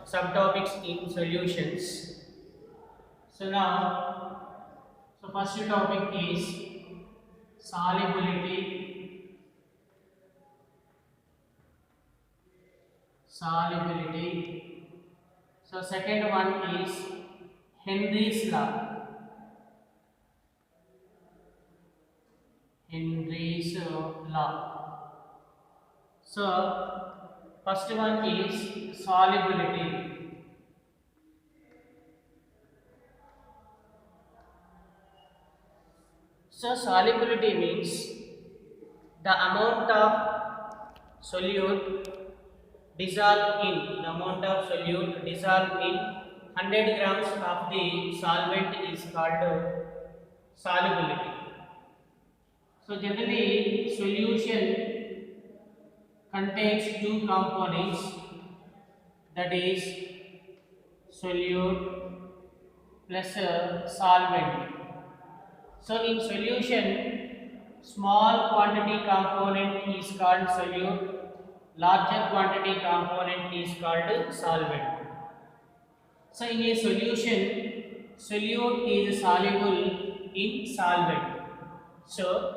subtopics in solutions. So now, so first topic is solubility. Solubility. So second one is Henry's law. Henry's law. So first one is solubility. So solubility means the amount of solute dissolved in in 100 grams of the solvent is called solubility. So generally solution contains two components, that is solute plus solvent. So in solution, small quantity component is called solute, larger quantity component is called solvent. So in a solution, solute is soluble in solvent. So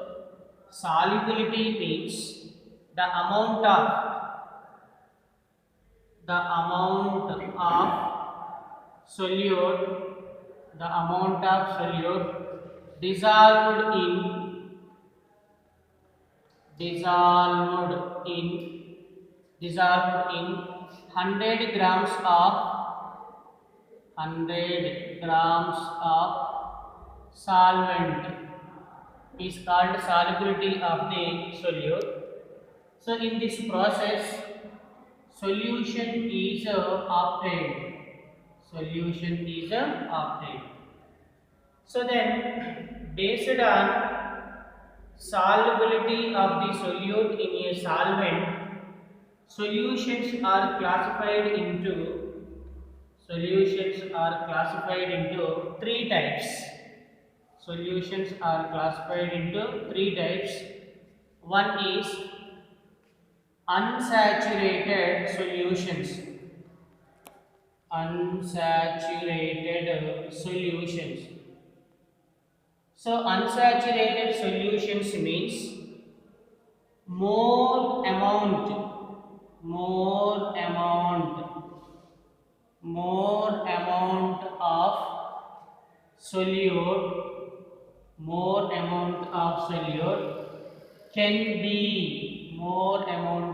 solubility means the amount of solute, dissolved in 100 grams of solvent is called solubility of the solute. So in this process, solution is obtained. So then, based on solubility of the solute in a solvent, solutions are classified into three types. Solutions are classified into three types. One is unsaturated solutions. So unsaturated solutions means more amount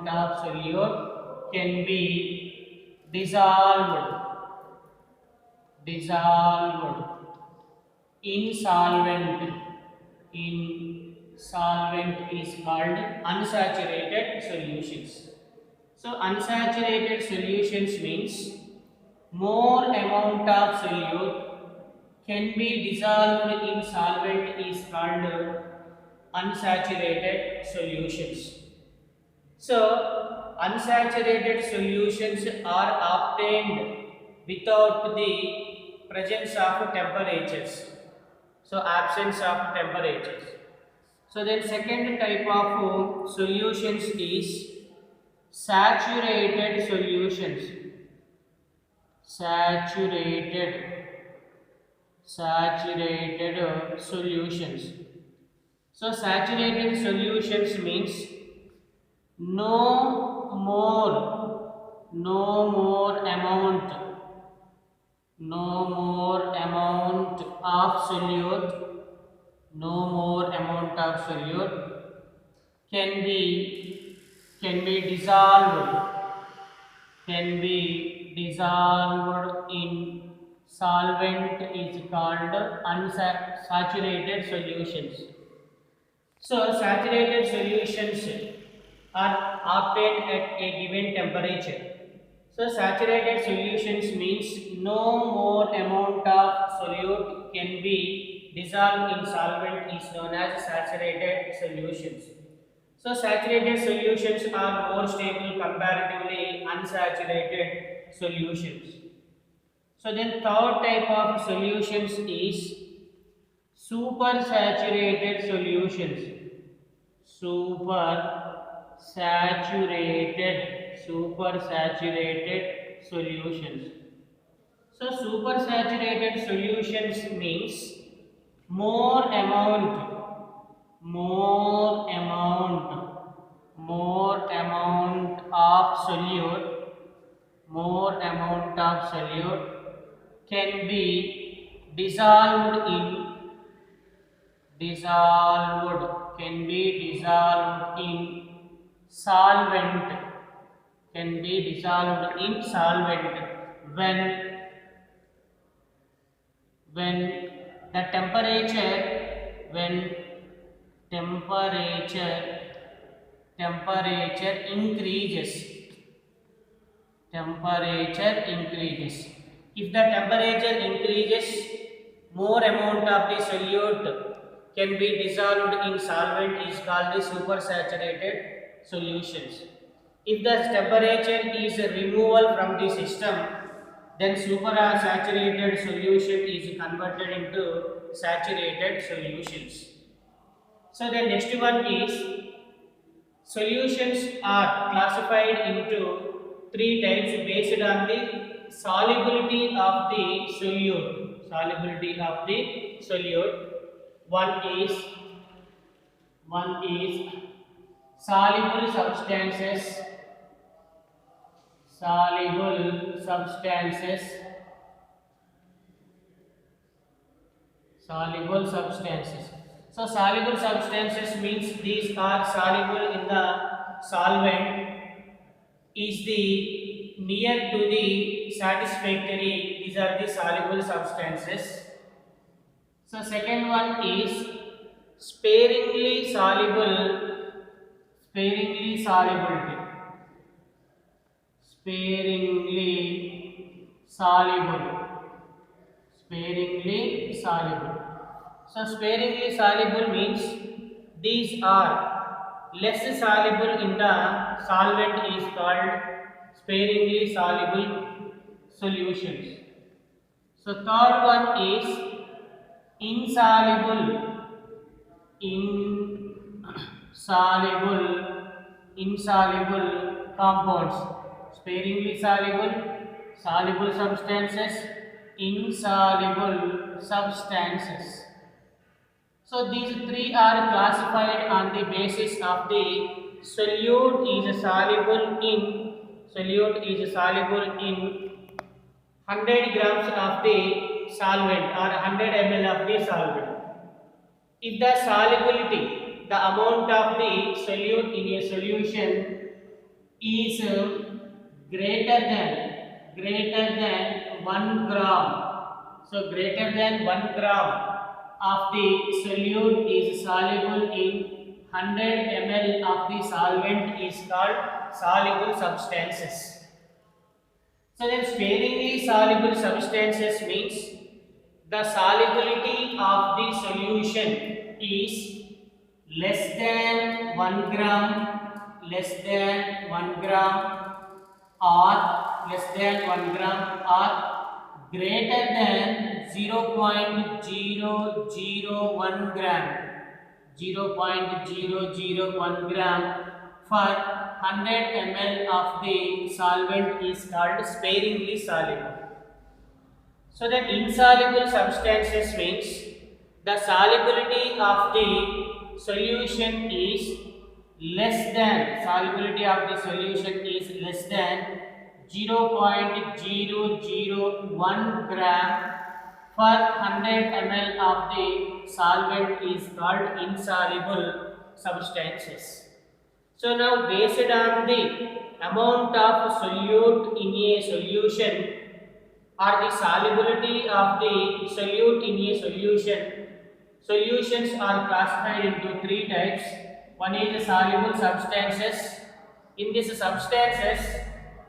of solute can be dissolved in solvent. Is called unsaturated solutions. So unsaturated solutions means more amount of solute can be dissolved in solvent is called unsaturated solutions. So unsaturated solutions are obtained without the presence of temperatures. So absence of temperatures. So then second type of solutions is saturated solutions. Solutions. So saturated solutions means no more amount of solute can be dissolved in solvent is called unsaturated solutions. So saturated solutions are obtained at a given temperature. So saturated solutions means no more amount of solute can be dissolved in solvent is known as saturated solutions. So saturated solutions are more stable comparatively unsaturated solutions. So then third type of solutions is supersaturated solutions. Supersaturated solutions. So supersaturated solutions means more amount more amount of solute can be dissolved in solvent when when the when temperature increases. If the temperature increases, more amount of the solute can be dissolved in solvent is called the supersaturated solutions. If the temperature is removal from the system, then supersaturated solution is converted into saturated solutions. So the next one is solutions are classified into three types based on the solubility of the solute. One is soluble substances. So soluble substances means these are soluble in the solvent, is the near to the satisfactory. These are the soluble substances. So second one is sparingly soluble. So sparingly soluble means these are less soluble in the solvent is called sparingly soluble solutions. So third one is insoluble compounds. Sparingly soluble substances, insoluble substances. So these three are classified on the basis of the solute is soluble in 100 grams of the solvent or 100 ml of the solvent. If the solubility, the amount of the solute in a solution is greater than 1 gram, so greater than 1 gram of the solute is soluble in 100 ml of the solvent is called soluble substances. So then sparingly soluble substances means the solubility of the solution is less than 1 gram or greater than 0.001 gram for 100 ml of the solvent is called sparingly soluble. So that insoluble substances means the solubility of the solution is less than 0.001 gram for 100 ml of the solvent is called insoluble substances. So now based on the amount of solute in a solution or the solubility of the solute in a solution, solutions are classified into three types. One is the soluble substances. In these substances,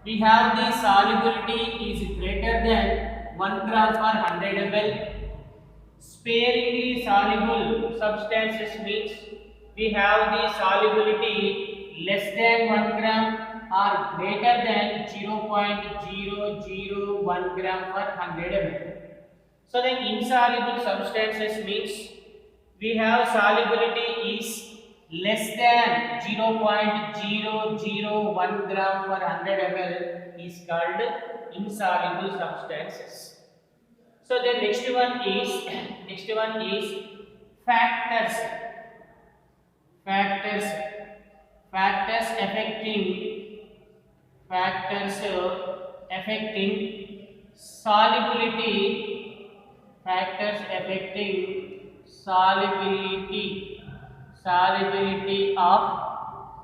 we have the solubility is greater than 1 gram per 100 ml. Sparingly soluble substances means we have the solubility less than 1 gram or greater than 0.001 gram per 100 ml. So the insoluble substances means we have solubility is less than 0.001 gram per 100 ml is called insoluble substances. So the next one is factors. Factors factors affecting factors affecting solubility. Factors affecting solubility of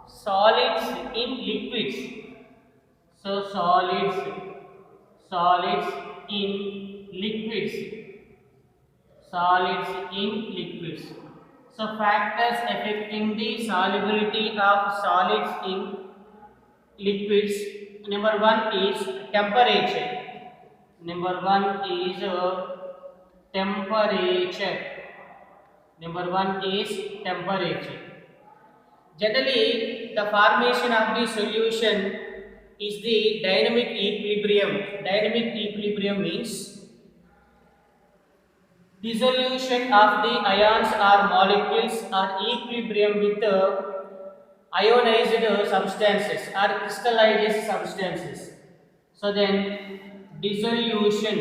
solids in liquids. So solids in liquids. Solids in liquids. So factors affecting the solubility of solids in liquids. Number one is temperature. Number one is temperature. Number one is temperature. Generally, the formation of the solution is the dynamic equilibrium. Dynamic equilibrium means dissolution of the ions or molecules or equilibrium with ionized substances or crystallized substances. So then dissolution.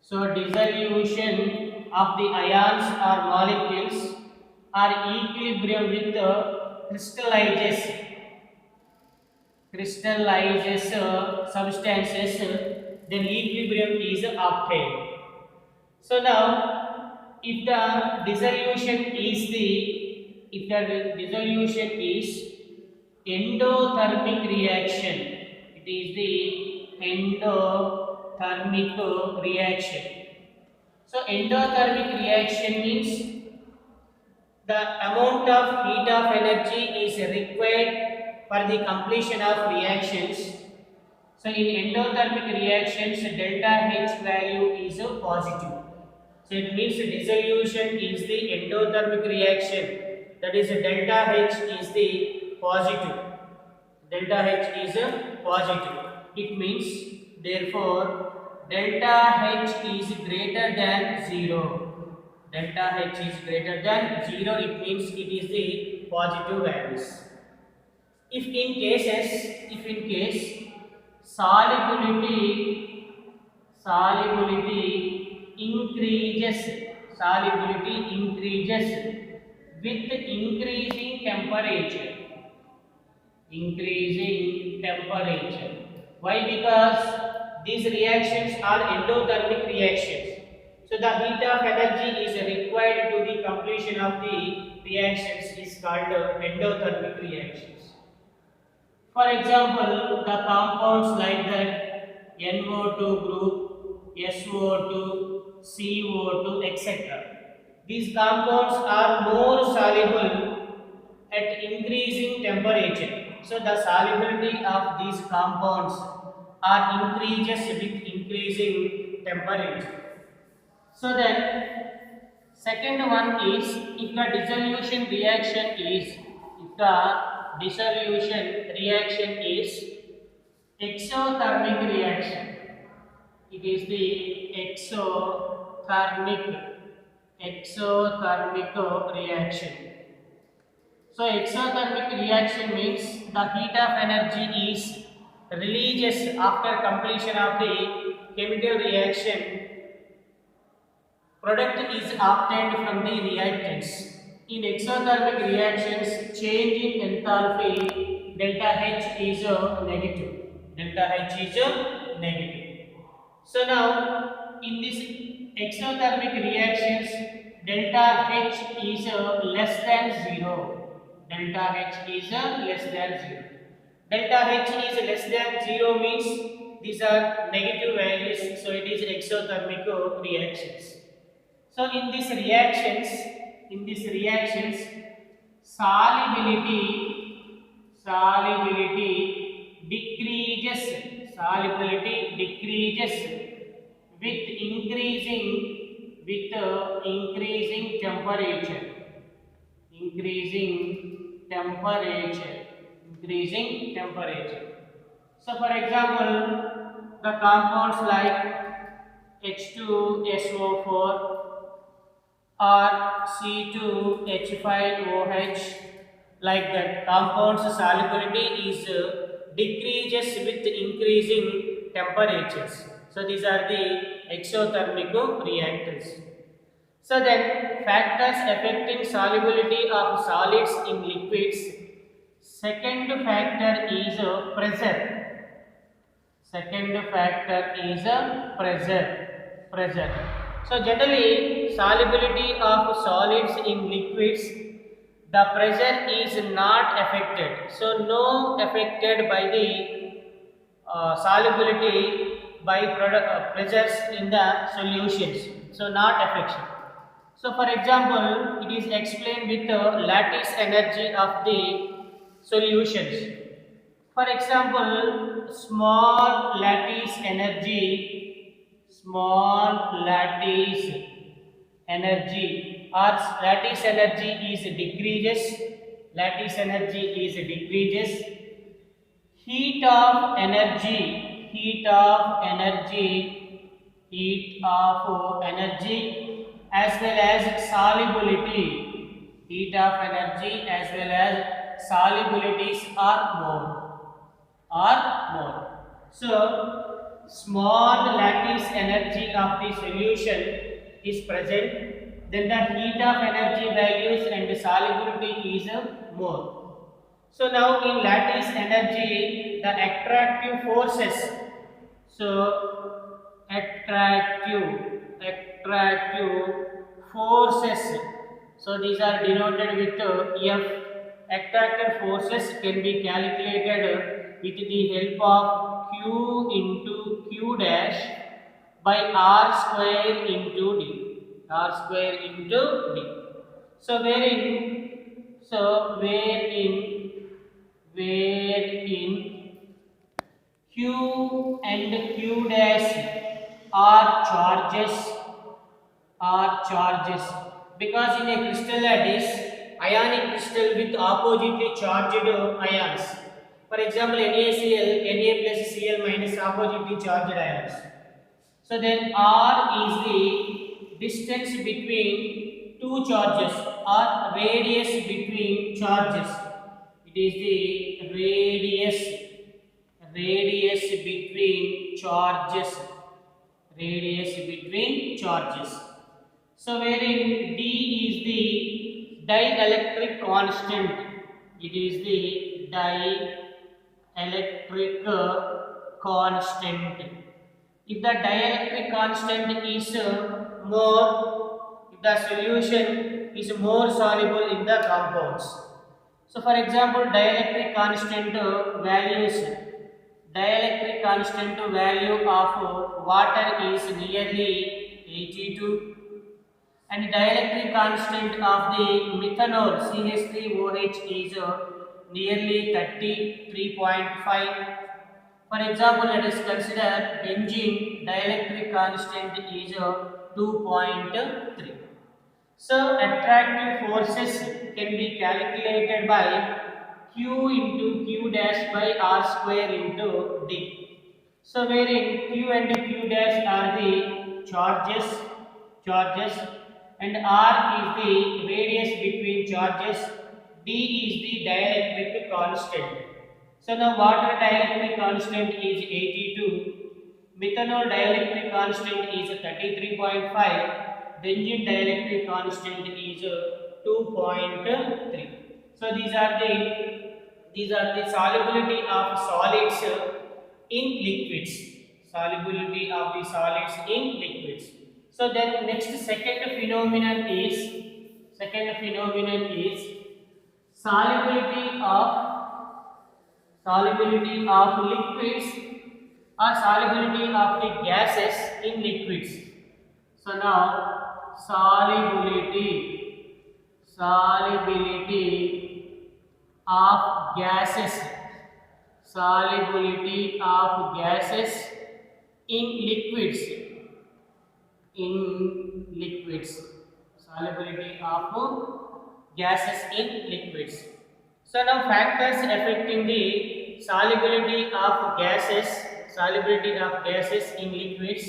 So dissolution of the ions or molecules or equilibrium with crystallizes substances, then equilibrium is obtained. So now, if the dissolution is endothermic reaction, it is the endothermic reaction. So endothermic reaction means the amount of heat of energy is required for the completion of reactions. So in endothermic reactions, delta H value is positive. So it means dissolution is the endothermic reaction. That is delta H is the positive. Delta H is positive. It means therefore delta H is greater than 0. Delta H is greater than 0. It means it is the positive values. If in case solubility increases with increasing temperature. Why? Because these reactions are endothermic reactions. So the heat of energy is required to the completion of the reactions is called endothermic reactions. For example, the compounds like that NO2 group, SO2, CO2, etc. These compounds are more soluble at increasing temperature. So the solubility of these compounds are increases with increasing temperature. So then second one is if the dissolution reaction is exothermic reaction. It is the exothermic reaction. So exothermic reaction means the heat of energy is released after completion of the chemical reaction. Product is obtained from the reactants. In exothermic reactions, change in enthalpy delta H is negative. So now in this exothermic reactions, delta H is less than 0. Delta H is less than 0. Delta H is less than 0 means these are negative values. So it is exothermic reactions. So in these reactions, solubility decreases with increasing temperature. So for example, the compounds like H2SO4 or C2H5OH, like that, compounds solubility is decreases with increasing temperatures. So these are the exothermic reactors. So then factors affecting solubility of solids in liquids. Second factor is pressure. Second factor is pressure. So generally solubility of solids in liquids, the pressure is not affected. So no affected by the solubility by pressures in the solutions. So not affection. So for example, it is explained with the lattice energy of the solutions. For example, small lattice energy is decreases. Heat of energy as well as solubilities are more. So small lattice energy of the solution is present, then the heat of energy values and the solubility is more. So now in lattice energy, the attractive forces. So attractive forces. So these are denoted with F. Attractive forces can be calculated with the help of Q into Q dash by R square into D. So wherein Q and Q dash are charges, because in a crystal lattice, ionic crystal with oppositely charged ions. For example, NaCl, Na plus Cl minus oppositely charged ions. So then R is the distance between two charges or radius between charges. It is the radius between charges. So wherein D is the dielectric constant. It is the dielectric constant. If the dielectric constant is more, if the solution is more soluble in the compounds. So for example, dielectric constant value of water is nearly 82, and dielectric constant of the methanol CH3OH is nearly 33.5. For example, let us consider benzene dielectric constant is 2.3. So attractive forces can be calculated by Q into Q dash by R square into D. So wherein Q and Q dash are the charges, and R is the radius between charges, D is the dielectric constant. So now water dielectric constant is 82, methanol dielectric constant is 33.5, benzene dielectric constant is 2.3. So these are the solubility of solids in liquids. So then next second phenomenon is solubility of liquids or solubility of the gases in liquids. So now solubility of gases in liquids solubility of gases in liquids. So now factors affecting the solubility of gases in liquids.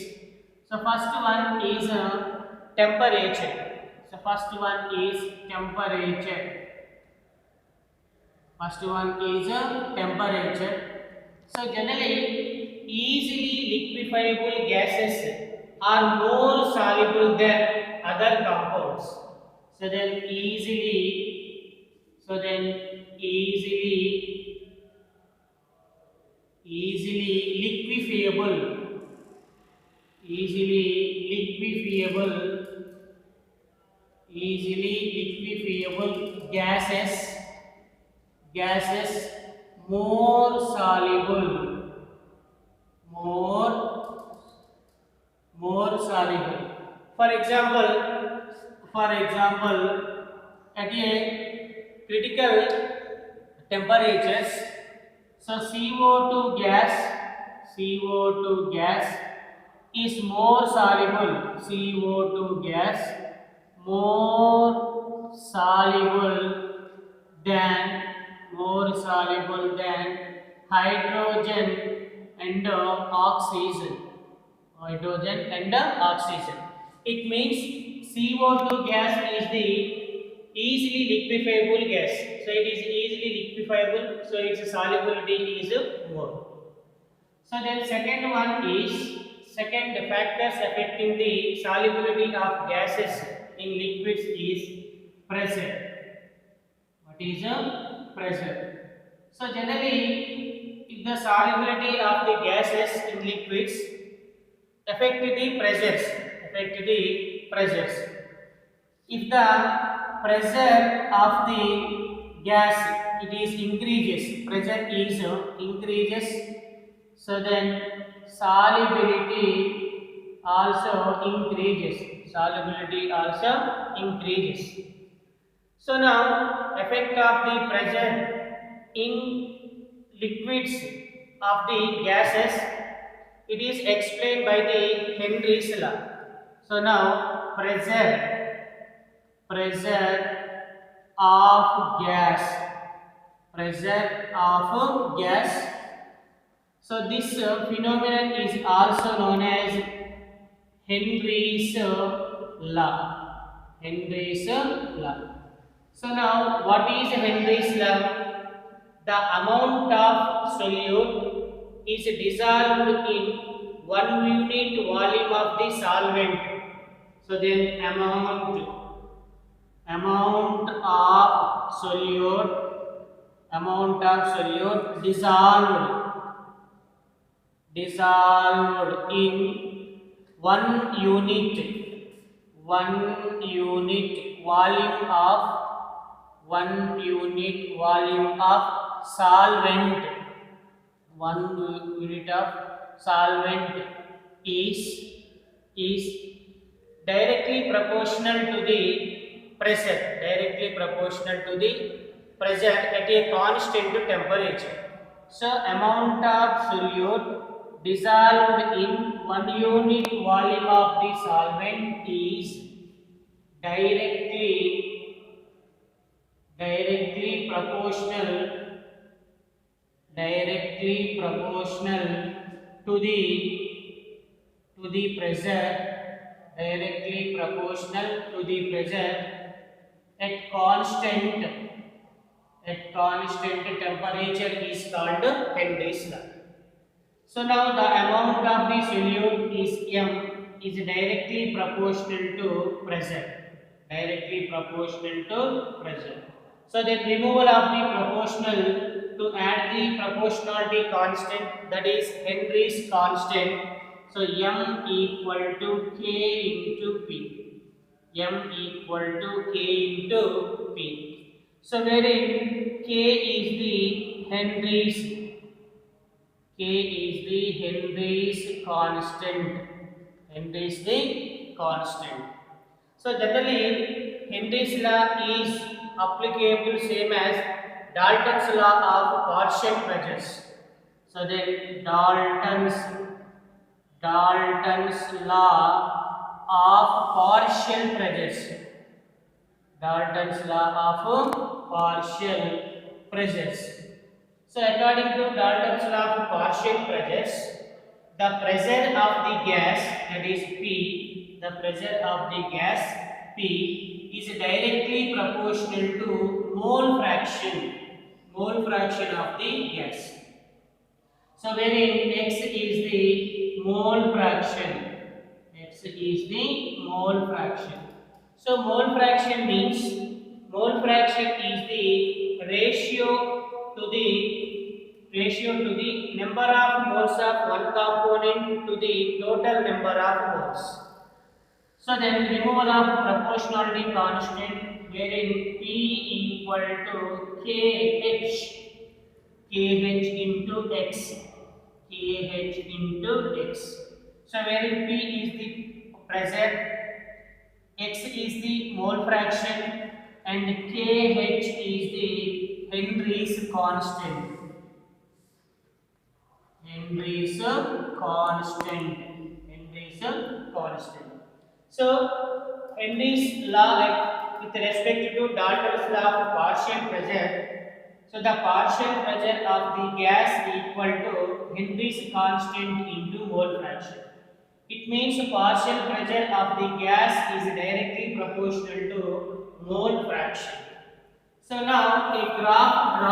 So first one is temperature. First one is temperature. So generally, easily liquefiable gases are more soluble than other compounds. So then easily liquefiable, easily liquefiable, easily liquefiable gases more soluble, more soluble. For example, at a critical temperatures, so CO2 gas is more soluble. CO2 gas more soluble than hydrogen and oxygen. Hydrogen and oxygen. It means CO2 gas is the easily liquefiable gas. So it is easily liquefiable. So its solubility is more. So then second factors affecting the solubility of gases in liquids is pressure. What is pressure? So generally, if the solubility of the gases in liquids affect the pressures. If the pressure of the gas it is increases, pressure is increases, so then solubility also increases. So now effect of the pressure in liquids of the gases, it is explained by the Henry's law. So now pressure of gas. So this phenomenon is also known as Henry's law. So now what is Henry's law? The amount of solute is dissolved in 1 unit volume of the solvent. So then amount of solute dissolved in 1 unit volume of solvent. 1 unit of solvent is directly proportional to the pressure at a constant temperature. So amount of solute dissolved in 1 unit volume of the solvent is directly proportional to the pressure at constant temperature is called Henry's law. So now the amount of the solute is M is directly proportional to pressure. So the removal of the proportional to add the proportionality constant, that is Henry's constant. So M equal to K into P. So wherein K is the Henry's constant. So generally Henry's law is applicable same as Dalton's law of partial pressures. So then Dalton's law of partial pressures. So according to Dalton's law of partial pressures, the pressure of the gas, that is P, is directly proportional to mole fraction of the gas. So wherein x is the mole fraction. X is the mole fraction. So mole fraction means mole fraction is the ratio to the number of moles of one component to the total number of moles. So then removal of proportionality constant wherein P equal to KH into X. KH into X. So wherein P is the pressure, X is the mole fraction, and KH is the Henry's constant. Henry's constant. Henry's constant. So Henry's law, like with respect to Dalton's law of partial pressure, so the partial pressure of the gas equal to Henry's constant into mole fraction. It means the partial pressure of the gas is directly proportional to mole fraction. So now a graph drawn